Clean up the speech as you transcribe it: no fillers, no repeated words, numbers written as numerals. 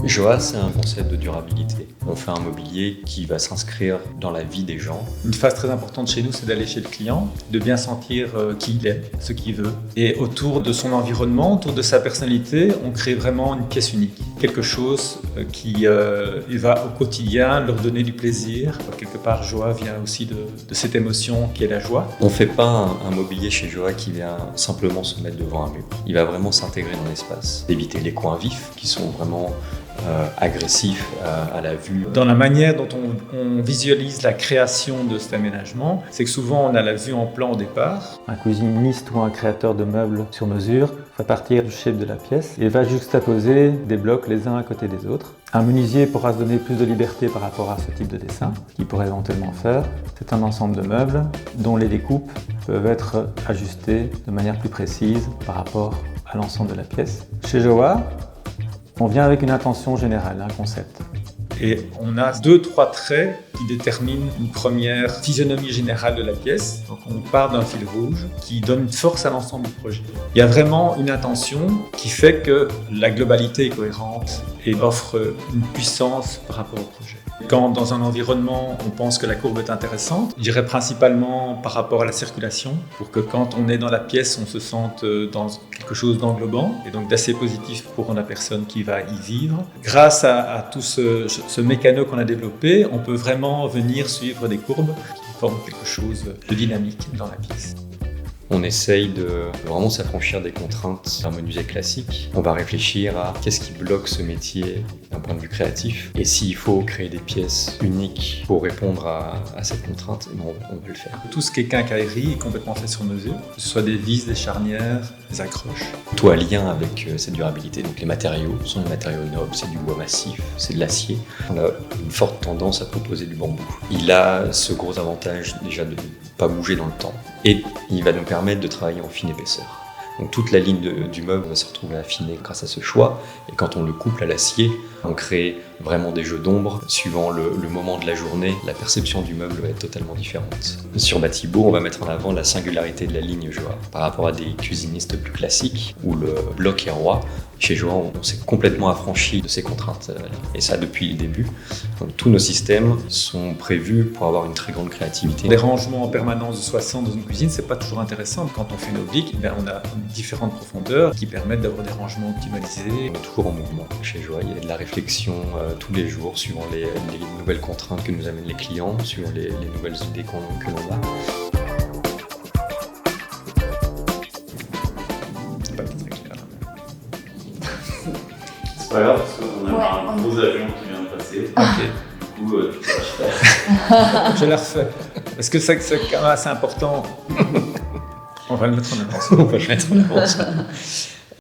Joa, c'est un concept de durabilité. On fait un mobilier qui va s'inscrire dans la vie des gens. Une phase très importante chez nous, c'est d'aller chez le client, de bien sentir qui il est, ce qu'il veut. Et autour de son environnement, autour de sa personnalité, on crée vraiment une pièce unique. Quelque chose qui va au quotidien leur donner du plaisir. Quelque part, Joa vient aussi de cette émotion qui est la joie. On ne fait pas un mobilier chez Joa qui vient simplement se mettre devant un mur. Il va vraiment s'intégrer dans l'espace, éviter les coins vifs qui sont vraiment agressif à la vue. Dans la manière dont on visualise la création de cet aménagement, c'est que souvent on a la vue en plan au départ. Un cuisiniste ou un créateur de meubles sur mesure va partir du shape de la pièce et va juxtaposer des blocs les uns à côté des autres. Un menuisier pourra se donner plus de liberté par rapport à ce type de dessin, qu'il pourrait éventuellement faire. C'est un ensemble de meubles dont les découpes peuvent être ajustées de manière plus précise par rapport à l'ensemble de la pièce. Chez Joa, on vient avec une intention générale, un concept. Et on a 2-3 traits qui déterminent une première physionomie générale de la pièce. Donc on part d'un fil rouge qui donne une force à l'ensemble du projet. Il y a vraiment une intention qui fait que la globalité est cohérente et offre une puissance par rapport au projet. Quand dans un environnement, on pense que la courbe est intéressante, je dirais principalement par rapport à la circulation, pour que quand on est dans la pièce, on se sente dans quelque chose d'englobant et donc d'assez positif pour la personne qui va y vivre. Grâce à tout ce mécano qu'on a développé, on peut vraiment venir suivre des courbes qui forment quelque chose de dynamique dans la pièce. On essaye de vraiment s'affranchir des contraintes d'un menuisier classique. On va réfléchir à qu'est-ce qui bloque ce métier d'un point de vue créatif. Et s'il faut créer des pièces uniques pour répondre à cette contrainte, on va le faire. Tout ce qui est quincaillerie est complètement fait sur mesure, que ce soit des vis, des charnières, des accroches. Tout en lien avec cette durabilité. Donc les matériaux sont des matériaux nobles, c'est du bois massif, c'est de l'acier. On a une forte tendance à proposer du bambou. Il a ce gros avantage déjà de ne pas bouger dans le temps. Et il va nous permettre de travailler en fine épaisseur. Donc toute la ligne du meuble va se retrouver affinée grâce à ce choix. Et quand on le couple à l'acier, on crée vraiment des jeux d'ombre. Suivant le moment de la journée, la perception du meuble va être totalement différente. Sur Batibo, on va mettre en avant la singularité de la ligne Joa. Par rapport à des cuisinistes plus classiques, où le bloc est roi, chez Joa, on s'est complètement affranchi de ces contraintes. Et ça depuis le début. Donc, tous nos systèmes sont prévus pour avoir une très grande créativité. Les rangements en permanence de 60 dans une cuisine, c'est pas toujours intéressant. Quand on fait une oblique, on a différentes profondeurs qui permettent d'avoir des rangements optimalisés. On est toujours en mouvement chez Joa. Il y a de la réflexion tous les jours, suivant les nouvelles contraintes que nous amènent les clients, suivant les nouvelles idées que l'on a. C'est pas très clair. C'est pas grave, parce qu'on a un gros avion qui vient de passer. Ok. Du coup, tu peux refaire. Je la refais. Parce que c'est quand même assez important. On va le mettre en avance. On va le mettre en avance.